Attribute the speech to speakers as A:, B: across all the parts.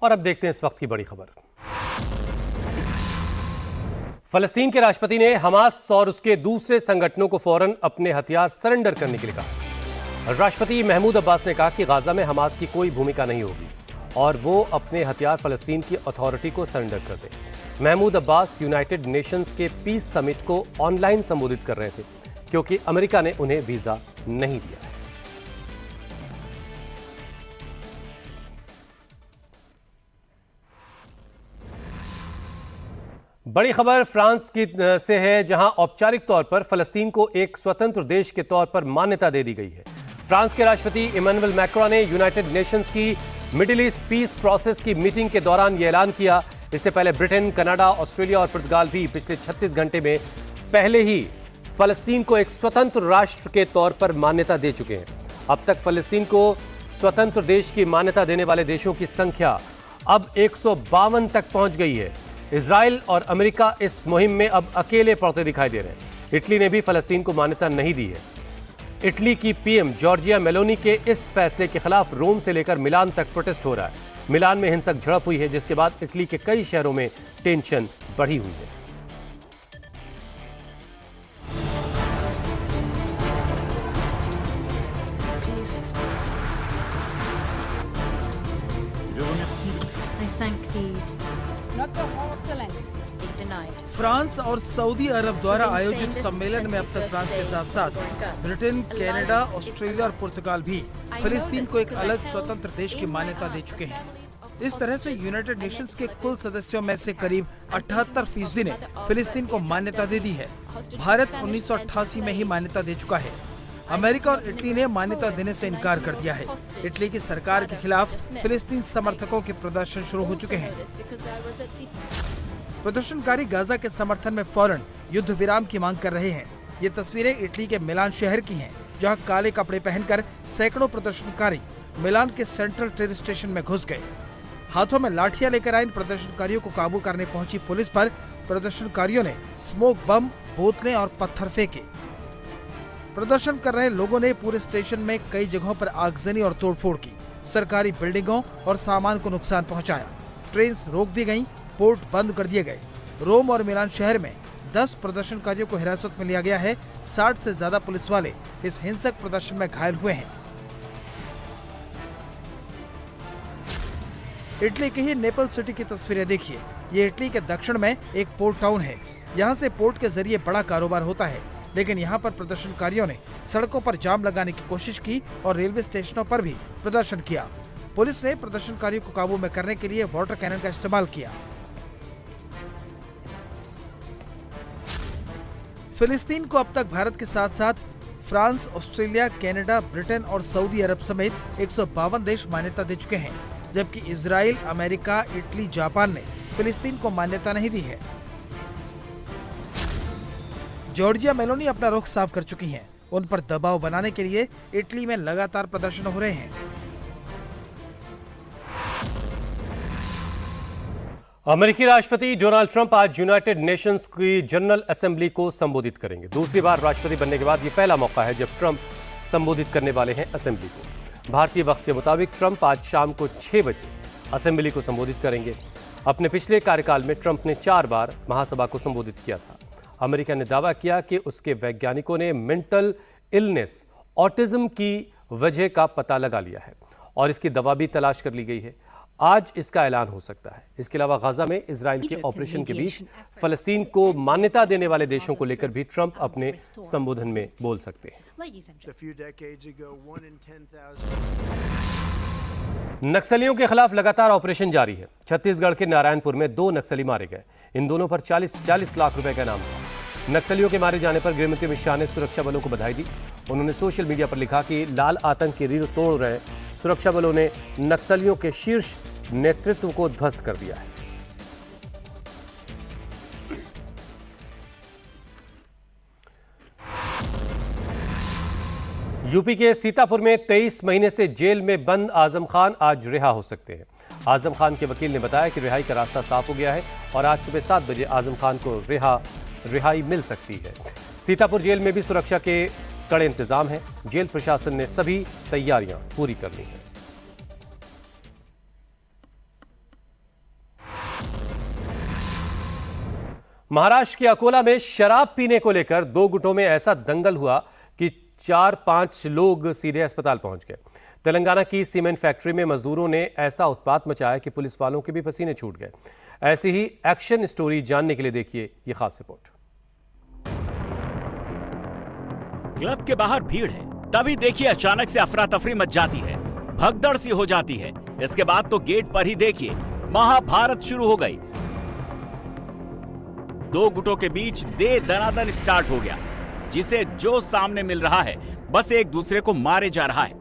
A: और अब देखते हैं इस वक्त की बड़ी खबर। फलस्तीन के राष्ट्रपति ने हमास और उसके दूसरे संगठनों को फौरन अपने हथियार सरेंडर करने के लिए कहा। राष्ट्रपति महमूद अब्बास ने कहा कि गाजा में हमास की कोई भूमिका नहीं होगी और वो अपने हथियार फलस्तीन की अथॉरिटी को सरेंडर कर दें। महमूद अब्बास यूनाइटेड नेशंस के पीस समिट को ऑनलाइन संबोधित कर रहे थे क्योंकि अमेरिका ने उन्हें वीजा नहीं दिया है। बड़ी खबर फ्रांस की से है, जहां औपचारिक तौर पर फलस्तीन को एक स्वतंत्र देश के तौर पर मान्यता दे दी गई है। फ्रांस के राष्ट्रपति इमैनुअल मैक्रों ने यूनाइटेड नेशंस की मिडिल ईस्ट पीस प्रोसेस की मीटिंग के दौरान यह ऐलान किया। इससे पहले ब्रिटेन, कनाडा, ऑस्ट्रेलिया और पुर्तगाल भी पिछले 36 घंटे में पहले ही फलस्तीन को एक स्वतंत्र राष्ट्र के तौर पर मान्यता दे चुके हैं। अब तक फलस्तीन को स्वतंत्र देश की मान्यता देने वाले देशों की संख्या अब 152 तक पहुंच गई है। इजराइल और अमेरिका इस मुहिम में अब अकेले पड़ते दिखाई दे रहे हैं। इटली ने भी फलस्तीन को मान्यता नहीं दी है। इटली की पीएम जॉर्जिया मेलोनी के इस फैसले के खिलाफ रोम से लेकर मिलान तक प्रोटेस्ट हो रहा है। मिलान में हिंसक झड़प हुई है, जिसके बाद इटली के कई शहरों में टेंशन बढ़ी हुई है।
B: फ्रांस और सऊदी अरब द्वारा आयोजित सम्मेलन में अब तक फ्रांस के साथ साथ ब्रिटेन, कनाडा, ऑस्ट्रेलिया और पुर्तगाल भी फिलिस्तीन को एक अलग स्वतंत्र देश की मान्यता दे चुके हैं। इस तरह से यूनाइटेड नेशंस के कुल सदस्यों में से करीब 78% ने फिलिस्तीन को मान्यता दे दी है। भारत 1988 में ही मान्यता दे चुका है। अमेरिका और इटली ने मान्यता देने से इनकार कर दिया है। इटली की सरकार के खिलाफ फिलिस्तीन समर्थकों के प्रदर्शन शुरू हो चुके हैं। प्रदर्शनकारी गाजा के समर्थन में फौरन युद्ध विराम की मांग कर रहे हैं। ये तस्वीरें इटली के मिलान शहर की हैं, जहां काले कपड़े पहनकर सैकड़ों प्रदर्शनकारी मिलान के सेंट्रल ट्रेन स्टेशन में घुस गए। हाथों में लाठियां लेकर आए इन प्रदर्शनकारियों को काबू करने पहुंची पुलिस पर प्रदर्शनकारियों ने स्मोक बम, बोतलें और पत्थर फेंके। प्रदर्शन कर रहे लोगों ने पूरे स्टेशन में कई जगहों पर आगजनी और तोड़फोड़ की। सरकारी बिल्डिंगों और सामान को नुकसान पहुंचाया। ट्रेन रोक दी गयी, पोर्ट बंद कर दिए गए। रोम और मिलान शहर में 10 प्रदर्शनकारियों को हिरासत में लिया गया है। 60 से ज्यादा पुलिस वाले इस हिंसक प्रदर्शन में घायल हुए हैं। इटली की ही नेपल्स सिटी की तस्वीरें देखिए। ये इटली के दक्षिण में एक पोर्ट टाउन है। यहाँ से पोर्ट के जरिए बड़ा कारोबार होता है, लेकिन यहाँ पर प्रदर्शनकारियों ने सड़कों पर जाम लगाने की कोशिश की और रेलवे स्टेशनों पर भी प्रदर्शन किया। पुलिस ने प्रदर्शनकारियों को काबू में करने के लिए वाटर कैनन का इस्तेमाल किया। फिलिस्तीन को अब तक भारत के साथ साथ फ्रांस, ऑस्ट्रेलिया, कनाडा, ब्रिटेन और सऊदी अरब समेत 152 देश मान्यता दे चुके हैं, जबकि इजराइल, अमेरिका, इटली, जापान ने फिलिस्तीन को मान्यता नहीं दी है। जॉर्जिया मेलोनी अपना रुख साफ कर चुकी हैं। उन पर दबाव बनाने के लिए इटली में लगातार प्रदर्शन हो रहे हैं।
A: अमेरिकी राष्ट्रपति डोनाल्ड ट्रंप आज यूनाइटेड नेशंस की जनरल असेंबली को संबोधित करेंगे। दूसरी बार राष्ट्रपति बनने के बाद ये पहला मौका है जब ट्रंप संबोधित करने वाले हैं असेंबली को। भारतीय वक्त के मुताबिक ट्रंप आज शाम को 6 बजे असेंबली को संबोधित करेंगे। अपने पिछले कार्यकाल में ट्रंप ने 4 बार महासभा को संबोधित किया था। अमेरिका ने दावा किया कि उसके वैज्ञानिकों ने मेंटल इलनेस, ऑटिज्म की वजह का पता लगा लिया है और इसकी दवा भी तलाश कर ली गई है। आज इसका ऐलान हो सकता है। इसके अलावा गाजा में इजराइल के ऑपरेशन के बीच फलस्तीन को मान्यता देने वाले देशों को लेकर भी ट्रंप अपने संबोधन में बोल सकते हैं। नक्सलियों के खिलाफ लगातार ऑपरेशन जारी है। छत्तीसगढ़ के नारायणपुर में 2 नक्सली मारे गए। इन दोनों पर 40 लाख रुपए का इनाम था। नक्सलियों के मारे जाने पर गृहमंत्री अमित शाह ने सुरक्षा बलों को बधाई दी। उन्होंने सोशल मीडिया पर लिखा कि लाल आतंक की रीढ़ तोड़ रहे सुरक्षा बलों ने नक्सलियों के शीर्ष नेतृत्व को ध्वस्त कर दिया है। यूपी के सीतापुर में 23 महीने से जेल में बंद आजम खान आज रिहा हो सकते हैं। आजम खान के वकील ने बताया कि रिहाई का रास्ता साफ हो गया है और आज सुबह 7 बजे आजम खान को रिहाई मिल सकती है। सीतापुर जेल में भी सुरक्षा के कड़े इंतजाम हैं। जेल प्रशासन ने सभी तैयारियां पूरी कर ली हैं। महाराष्ट्र के अकोला में शराब पीने को लेकर दो गुटों में ऐसा दंगल हुआ कि 4-5 लोग सीधे अस्पताल पहुंच गए। तेलंगाना की सीमेंट फैक्ट्री में मजदूरों ने ऐसा उत्पात मचाया कि पुलिस वालों के भी पसीने छूट गए। ऐसी ही एक्शन स्टोरी जानने के लिए देखिए ये खास रिपोर्ट।
C: क्लब के बाहर भीड़ है, तभी देखिए अचानक से अफरा तफरी मच जाती है, भगदड़ सी हो जाती है। इसके बाद तो गेट पर ही देखिए महाभारत शुरू हो गई। दो गुटों के बीच दे दनादन स्टार्ट हो गया, जिसे जो सामने मिल रहा है बस एक दूसरे को मारे जा रहा है।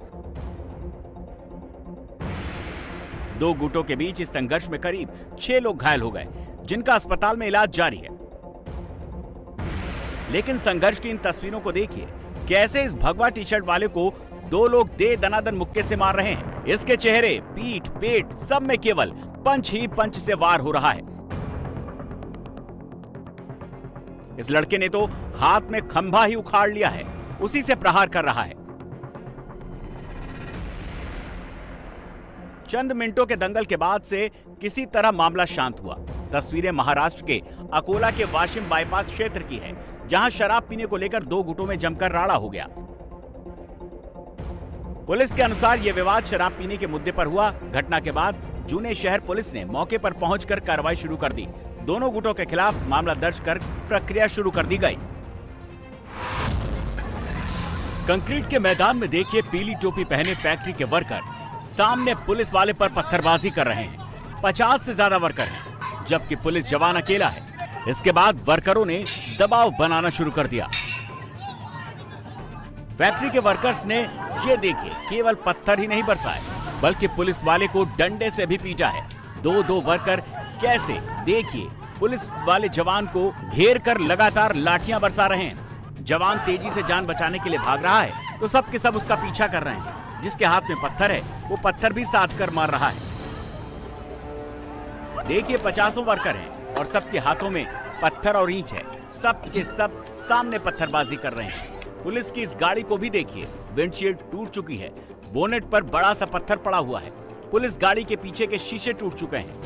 C: दो गुटों के बीच इस संघर्ष में करीब 6 लोग घायल हो गए, जिनका अस्पताल में इलाज जारी है। लेकिन संघर्ष की इन तस्वीरों को देखिए, कैसे इस भगवा टी शर्ट वाले को दो लोग दे दनादन मुक्के से मार रहे हैं। इसके चेहरे, पीठ, पेट सब में केवल पंच ही पंच से वार हो रहा है। इस लड़के ने तो हाथ में खंभा ही उखाड़ लिया है, उसी से प्रहार कर रहा है। चंद मिनटों के दंगल के बाद से किसी तरह मामला शांत हुआ। तस्वीरें महाराष्ट्र के अकोला के वाशिम बाईपास क्षेत्र की है, जहां शराब पीने को लेकर दो गुटों में जमकर राड़ा हो गया। पुलिस के अनुसार यह विवाद शराब पीने के मुद्दे पर हुआ। घटना के बाद जूने शहर पुलिस ने मौके पर पहुंचकर कार्रवाई शुरू कर दी। दोनों गुटों के खिलाफ मामला दर्ज कर प्रक्रिया शुरू कर दी गई। कंक्रीट के मैदान में देखिए पीली टोपी पहने फैक्ट्री के वर्कर सामने पुलिस वाले पर पत्थरबाजी कर रहे हैं। 50 से ज्यादा वर्कर हैं, जबकि पुलिस जवान अकेला है। इसके बाद वर्करों ने दबाव बनाना शुरू कर दिया। फैक्ट्री के वर्कर्स ने ये देखिए केवल पत्थर ही नहीं बरसाए, बल्कि पुलिस वाले को डंडे से भी पीटा है। दो वर्कर कैसे, देखिए पुलिस वाले जवान को घेर कर लगातार लाठियां बरसा रहे हैं। जवान तेजी से जान बचाने के लिए भाग रहा है तो सब के सब उसका पीछा कर रहे हैं। जिसके हाथ में पत्थर है वो पत्थर भी साथ कर मार रहा है। देखिए 50 वर्कर हैं और सबके हाथों में पत्थर और ईंट है। सब के सब सामने पत्थरबाजी कर रहे हैं। पुलिस की इस गाड़ी को भी देखिए, विंडशील्ड टूट चुकी है, बोनेट पर बड़ा सा पत्थर पड़ा हुआ है। पुलिस गाड़ी के पीछे के शीशे टूट चुके हैं।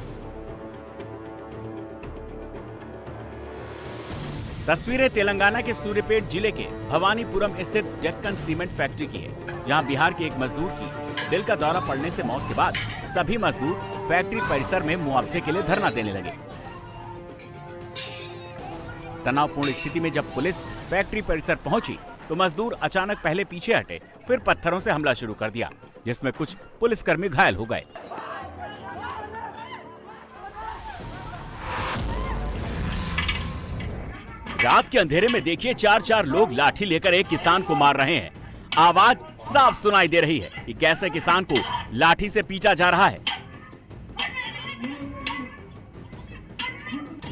C: तस्वीरें तेलंगाना के सूर्यापेट जिले के भवानीपुरम स्थित डेक्कन सीमेंट फैक्ट्री की है, जहां बिहार के एक मजदूर की दिल का दौरा पड़ने से मौत के बाद सभी मजदूर फैक्ट्री परिसर में मुआवजे के लिए धरना देने लगे। तनावपूर्ण स्थिति में जब पुलिस फैक्ट्री परिसर पहुंची तो मजदूर अचानक पहले पीछे हटे, फिर पत्थरों से हमला शुरू कर दिया, जिसमें कुछ पुलिसकर्मी घायल हो गए। रात के अंधेरे में देखिए 4 लोग लाठी लेकर एक किसान को मार रहे हैं। आवाज साफ सुनाई दे रही है कि कैसे किसान को लाठी से पीटा जा रहा है।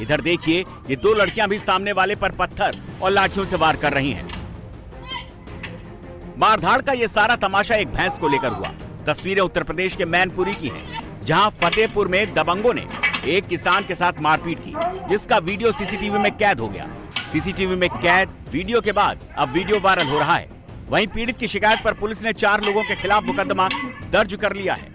C: इधर देखिए ये दो लड़कियां भी सामने वाले पर पत्थर और लाठियों से वार कर रही हैं। मारधाड़ का ये सारा तमाशा एक भैंस को लेकर हुआ। तस्वीरें उत्तर प्रदेश के मैनपुरी की हैं, जहां फतेहपुर में दबंगों ने एक किसान के साथ मारपीट की, जिसका वीडियो सीसीटीवी में कैद हो गया। सीसीटीवी में कैद वीडियो के बाद अब वीडियो वायरल हो रहा है। वहीं पीड़ित की शिकायत पर पुलिस ने 4 लोगों के खिलाफ मुकदमा दर्ज कर लिया है।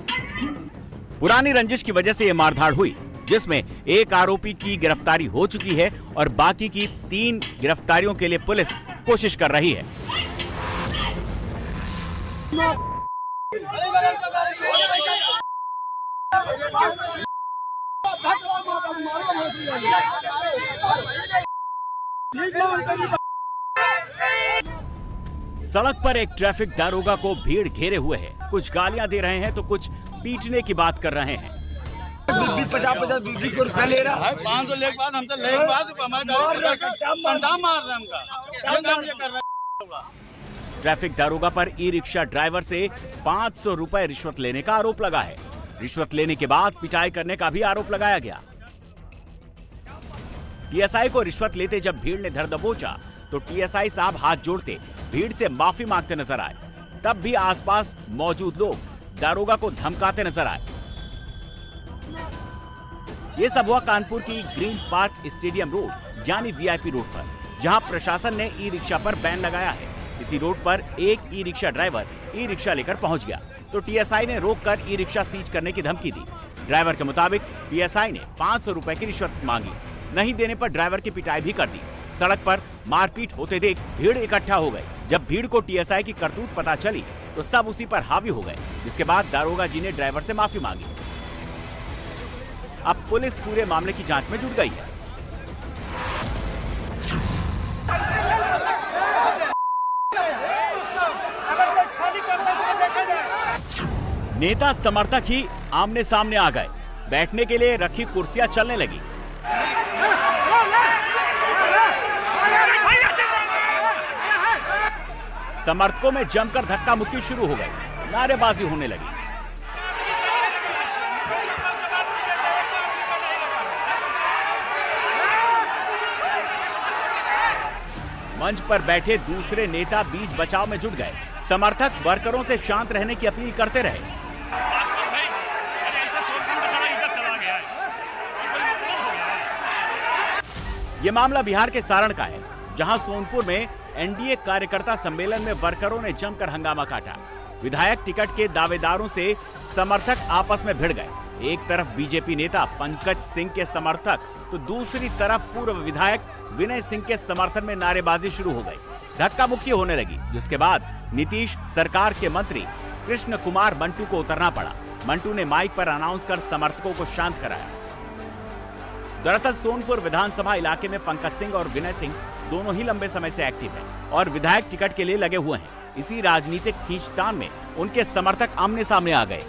C: पुरानी रंजिश की वजह से यह मारधाड़ हुई, जिसमें एक आरोपी की गिरफ्तारी हो चुकी है और बाकी की 3 गिरफ्तारियों के लिए पुलिस कोशिश कर रही है। सड़क पर एक ट्रैफिक दारोगा को भीड़ घेरे हुए है। कुछ गालियां दे रहे हैं तो कुछ पीटने की बात कर रहे हैं।
D: 50-50 रुपया ले रहा है। 500 ले के बाद हम तो ले के बाद हमारे पंडा मार रहे हैं।
C: ट्रैफिक दारोगा पर ई रिक्शा ड्राइवर से 500 रुपए रिश्वत लेने का आरोप लगा है। रिश्वत लेने के बाद पिटाई करने का भी आरोप लगाया गया। टीएसआई को रिश्वत लेते जब भीड़ ने धर दबोचा तो टीएसआई साहब हाथ जोड़ते भीड़ से माफी मांगते नजर आए। तब भी आसपास मौजूद लोग दारोगा को धमकाते नजर आए। ये सब हुआ कानपुर की ग्रीन पार्क स्टेडियम रोड यानी वीआईपी रोड पर, जहां प्रशासन ने ई रिक्शा पर बैन लगाया है। इसी रोड पर एक e rickshaw driver e rickshaw लेकर पहुंच गया तो टीएसआई ने रोककर ई रिक्शा सीज करने की धमकी दी। ड्राइवर के मुताबिक टीएसआई ने 500 रुपए की रिश्वत मांगी। नहीं देने पर ड्राइवर की पिटाई भी कर दी। सड़क पर मारपीट होते देख भीड़ इकट्ठा हो गई। जब भीड़ को टीएसआई की करतूत पता चली तो सब उसी पर हावी हो गए, जिसके बाद दारोगा जी ने ड्राइवर से माफी मांगी। अब पुलिस पूरे मामले की जांच में जुट गई है। नेता समर्थक ही आमने सामने आ गए। बैठने के लिए रखी कुर्सियां चलने लगी। समर्थकों में जमकर धक्का मुक्की शुरू हो गई, नारेबाजी होने लगी। मंच पर बैठे दूसरे नेता बीच बचाव में जुट गए। समर्थक वर्करों से शांत रहने की अपील करते रहे। ये मामला बिहार के सारण का है, जहां सोनपुर में एनडीए कार्यकर्ता सम्मेलन में वर्करों ने जमकर हंगामा काटा। विधायक टिकट के दावेदारों से समर्थक आपस में भिड़ गए। एक तरफ बीजेपी नेता पंकज सिंह के समर्थक तो दूसरी तरफ पूर्व विधायक विनय सिंह के समर्थन में नारेबाजी शुरू हो गई। धक्का मुक्की होने लगी, जिसके बाद नीतीश सरकार के मंत्री कृष्ण कुमार मंटू को उतरना पड़ा। मंटू ने माइक पर अनाउंस कर समर्थकों को शांत कराया। दरअसल सोनपुर विधानसभा इलाके में पंकज सिंह और विनय सिंह दोनों ही लंबे समय से एक्टिव हैं और विधायक टिकट के लिए लगे हुए हैं। इसी राजनीतिक खींचतान में उनके समर्थक आमने सामने आ गए।